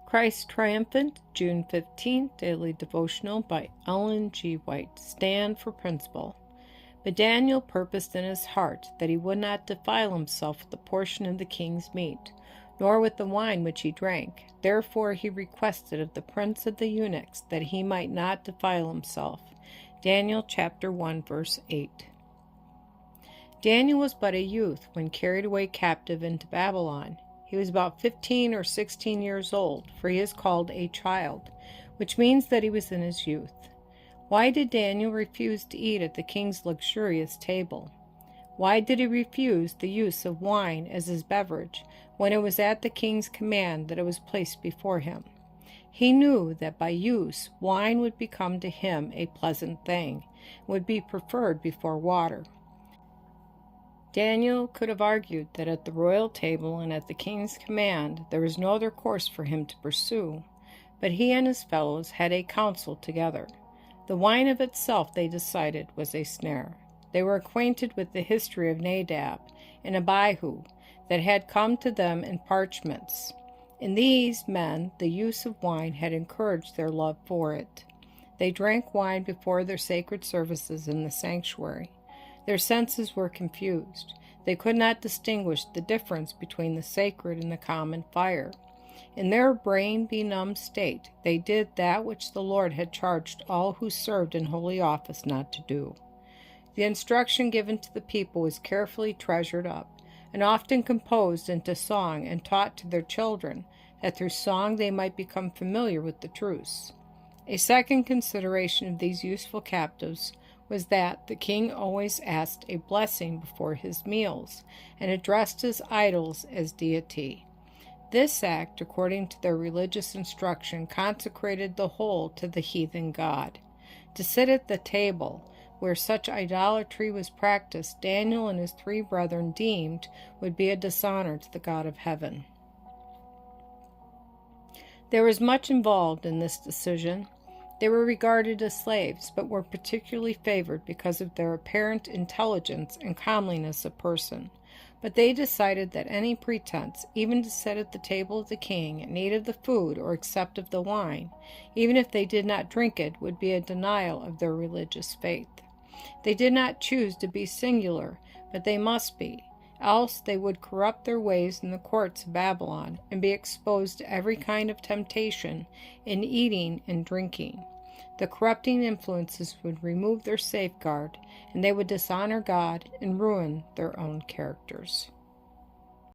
Christ Triumphant, June 15th, Daily Devotional by Ellen G. White. Stand for principle. But Daniel purposed in his heart that he would not defile himself with the portion of the king's meat, nor with the wine which he drank. Therefore he requested of the prince of the eunuchs that he might not defile himself. Daniel chapter 1, verse 8. Daniel was but a youth when carried away captive into Babylon. He was about 15 or 16 years old, for he is called a child, which means that he was in his youth. Why did Daniel refuse to eat at the king's luxurious table? Why did he refuse the use of wine as his beverage when it was at the king's command that it was placed before him? He knew that by use, wine would become to him a pleasant thing, would be preferred before water. Daniel could have argued that at the royal table and at the king's command there was no other course for him to pursue, but he and his fellows had a council together. The wine of itself, they decided, was a snare. They were acquainted with the history of Nadab and Abihu that had come to them in parchments. In these men the use of wine had encouraged their love for it. They drank wine before their sacred services in the sanctuary. Their senses were confused. They could not distinguish the difference between the sacred and the common fire. In their brain-benumbed state, they did that which the Lord had charged all who served in holy office not to do. The instruction given to the people was carefully treasured up, and often composed into song and taught to their children, that through song they might become familiar with the truths. A second consideration of these useful captives was that the king always asked a blessing before his meals, and addressed his idols as deity. This act, according to their religious instruction, consecrated the whole to the heathen god. To sit at the table, where such idolatry was practiced, Daniel and his 3 brethren deemed would be a dishonor to the God of heaven. There was much involved in this decision. They were regarded as slaves, but were particularly favored because of their apparent intelligence and comeliness of person. But they decided that any pretense, even to sit at the table of the king and eat of the food or accept of the wine, even if they did not drink it, would be a denial of their religious faith. They did not choose to be singular, but they must be, else they would corrupt their ways in the courts of Babylon and be exposed to every kind of temptation in eating and drinking. The corrupting influences would remove their safeguard, and they would dishonor God and ruin their own characters.